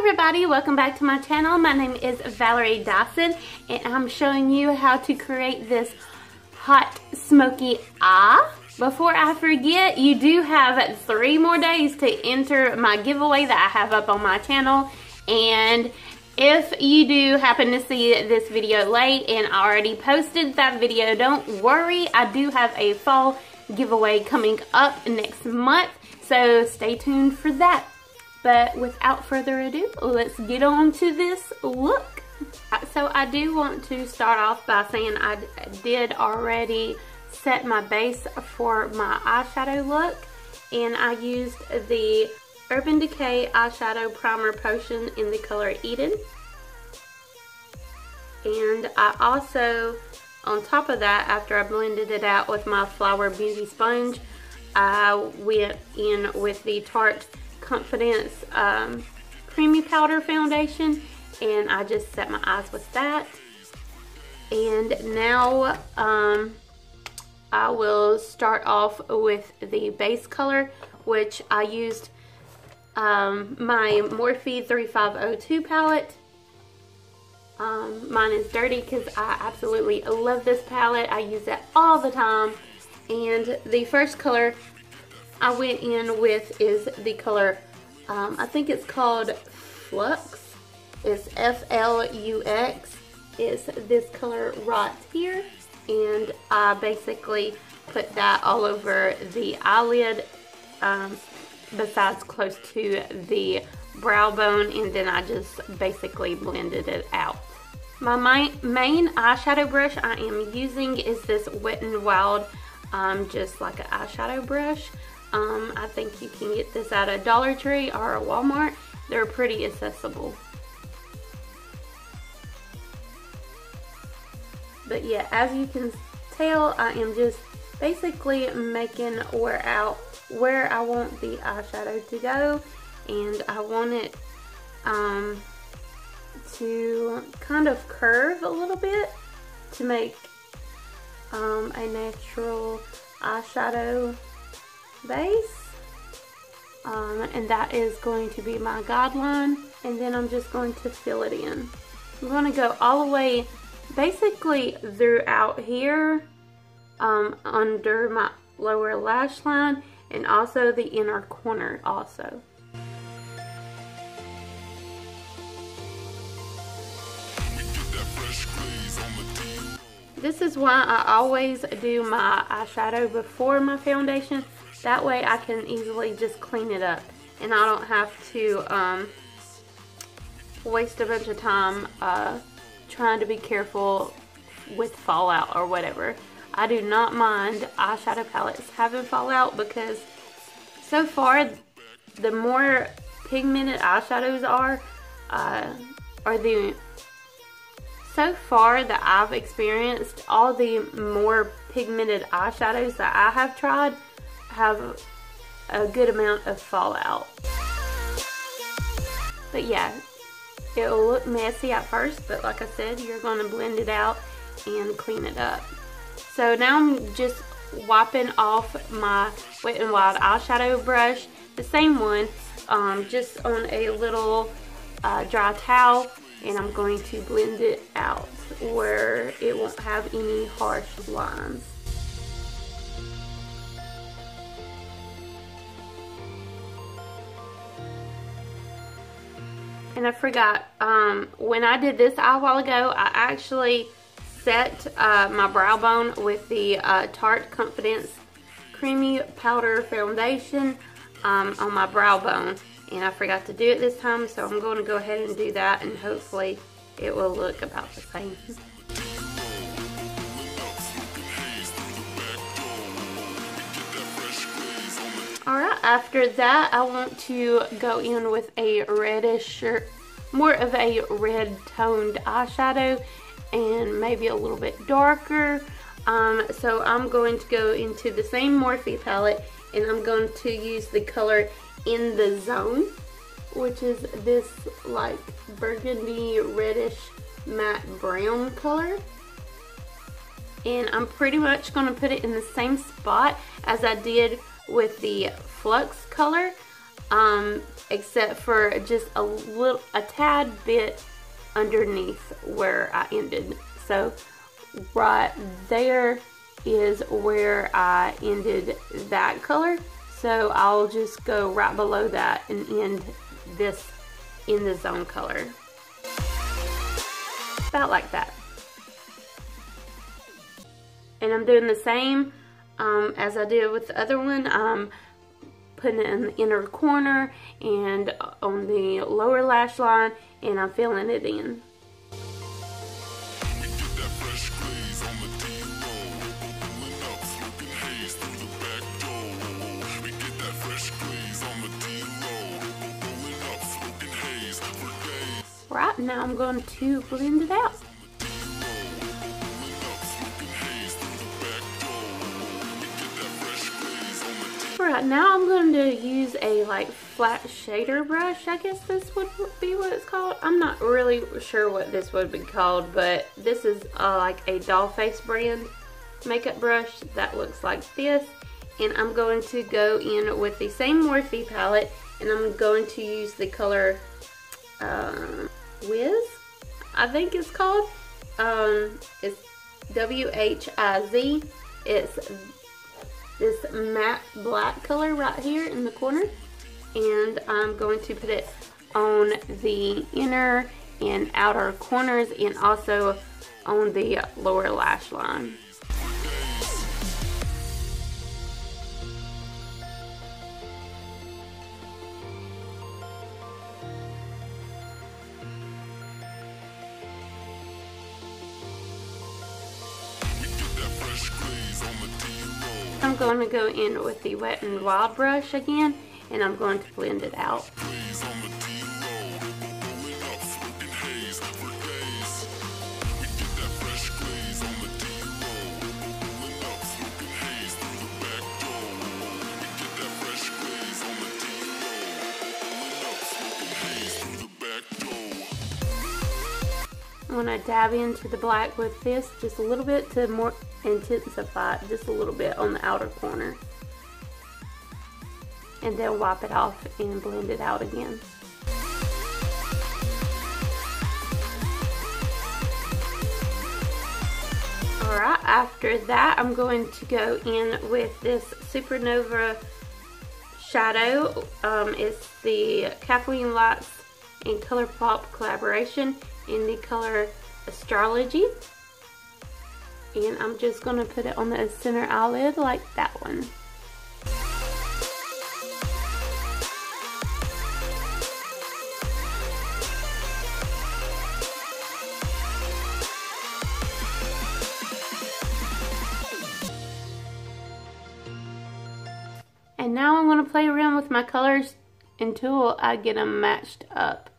everybody, welcome back to my channel. My name is Valerie DisoN and I'm showing you how to create this hot smoky eye. Before I forget, you do have 3 more days to enter my giveaway that I have up on my channel, and if you do happen to see this video late and I already posted that video, don't worry, I do have a fall giveaway coming up next month, so stay tuned for that. But without further ado, let's get on to this look. So I do want to start off by saying I did already set my base for my eyeshadow look, and I used the Urban Decay Eyeshadow Primer Potion in the color Eden. And I also, on top of that, after I blended it out with my Flower Beauty Sponge, I went in with the Tarte Confidence Creamy Powder Foundation, and I just set my eyes with that. And now I will start off with the base color, which I used my Morphe 3502 palette. Mine is dirty because I absolutely love this palette. I use it all the time. And the first color I went in with is the color, I think it's called Flux. It's F-L-U-X. It's this color right here. And I basically put that all over the eyelid, besides close to the brow bone, and then I just basically blended it out. My main eyeshadow brush I am using is this Wet n Wild, just like an eyeshadow brush. I think you can get this at a Dollar Tree or a Walmart. They're pretty accessible. But yeah, as you can tell, I am just basically making where I want the eyeshadow to go, and I want it to kind of curve a little bit to make a natural eyeshadow base. And that is going to be my guideline, and then I'm just going to fill it in. I'm going to go all the way basically throughout here, under my lower lash line, and also the inner corner also. This is why I always do my eyeshadow before my foundation. That way I can easily just clean it up, and I don't have to waste a bunch of time trying to be careful with fallout or whatever. I do not mind eyeshadow palettes having fallout, because so far the more pigmented eyeshadows are, so far that I've experienced, all the more pigmented eyeshadows that I have tried have a good amount of fallout. But yeah, it'll look messy at first, but like I said, you're going to blend it out and clean it up. So now I'm just wiping off my Wet n Wild eyeshadow brush, the same one, just on a little dry towel, and I'm going to blend it out where it won't have any harsh lines. And I forgot, when I did this eye a while ago, I actually set my brow bone with the Tarte Confidence Creamy Powder Foundation on my brow bone. And I forgot to do it this time, so I'm going to go ahead and do that, and hopefully it will look about the same. Alright, after that I want to go in with a reddish, more of a red toned eyeshadow, and maybe a little bit darker. So I'm going to go into the same Morphe palette, and I'm going to use the color In the Zone, which is this like burgundy reddish matte brown color. And I'm pretty much going to put it in the same spot as I did with the Flux color. except for just a tad bit underneath where I ended. So right there is where I ended that color. So I'll just go right below that and end this in the zone color. About like that. And I'm doing the same as I did with the other one. I'm putting it in the inner corner and on the lower lash line, and I'm filling it in. Right, now I'm going to blend it out. Right, now I'm going to use a like flat shader brush. I guess this would be what it's called. I'm not really sure what this would be called, but this is like a doll face brand makeup brush that looks like this. And I'm going to go in with the same Morphe palette, and I'm going to use the color Wiz, I think it's called. It's W-H-I-Z. It's this matte black color right here in the corner, and I'm going to put it on the inner and outer corners and also on the lower lash line. I'm going to go in with the Wet n Wild brush again, and I'm going to blend it out. I'm going to dab into the black with this just a little bit to more intensify it just a little bit on the outer corner. And then wipe it off and blend it out again. Alright, after that I'm going to go in with this Supernova shadow. It's the KATHLEENLIGHts and ColourPop collaboration in the color Astrology. And I'm just going to put it on the center eyelid like that one. And now I'm going to play around with my colors until I get them matched up.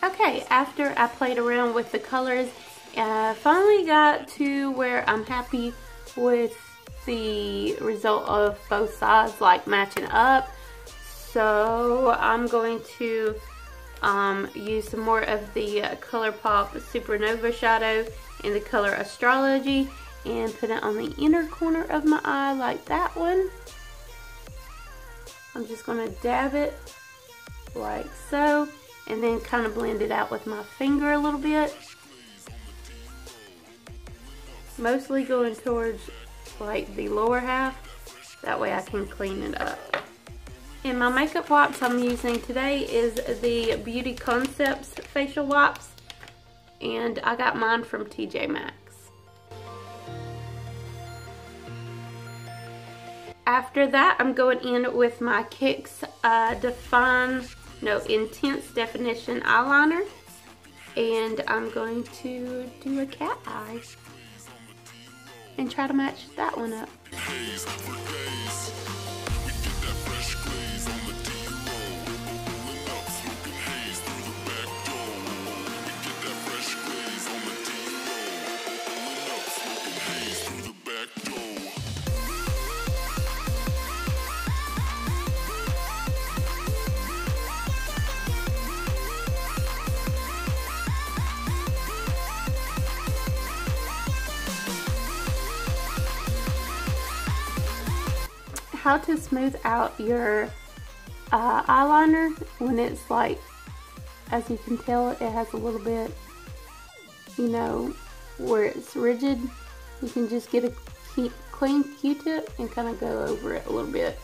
Okay, after I played around with the colors, I finally got to where I'm happy with the result of both sides, like matching up. So I'm going to use some more of the ColourPop Supernova shadow in the color Astrology and put it on the inner corner of my eye like that one. I'm just going to dab it like so, and then kind of blend it out with my finger a little bit. Mostly going towards like the lower half, that way I can clean it up. And my makeup wipes I'm using today is the Beauty Concepts facial wipes, and I got mine from TJ Maxx. After that, I'm going in with my Kix Intense Definition Eyeliner, and I'm going to do a cat eye and try to match that one up. how to smooth out your eyeliner when it's like, as you can tell, it has a little bit, you know, where it's rigid. You can just get a clean Q-tip and kind of go over it a little bit.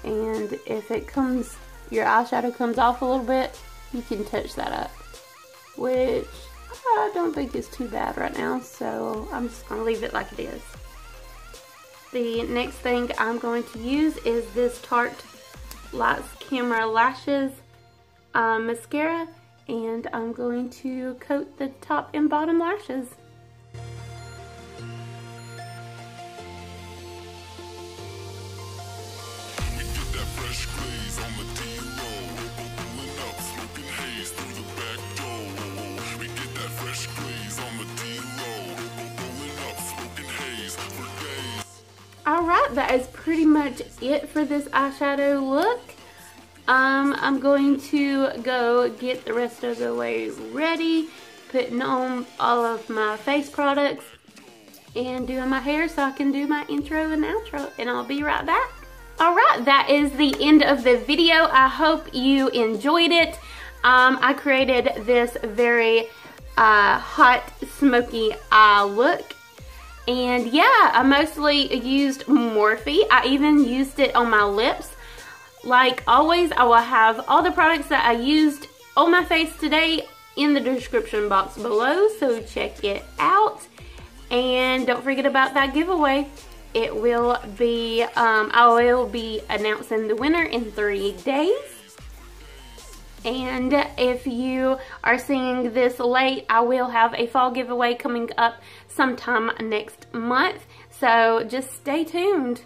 And if it comes, your eyeshadow comes off a little bit, you can touch that up, which I don't think is too bad right now, so I'm just going to leave it like it is. The next thing I'm going to use is this Tarte Lights Camera Lashes mascara, and I'm going to coat the top and bottom lashes. Alright, that is pretty much it for this eyeshadow look. I'm going to go get the rest of the way ready, putting on all of my face products and doing my hair so I can do my intro and outro, and I'll be right back. Alright, that is the end of the video. I hope you enjoyed it. I created this very hot smoky eye look. And yeah, I mostly used Morphe. I even used it on my lips. Like always, I will have all the products that I used on my face today in the description box below, so check it out. And don't forget about that giveaway. It will be, I will be announcing the winner in 3 days. And if you are seeing this late, I will have a fall giveaway coming up sometime next month. So just stay tuned.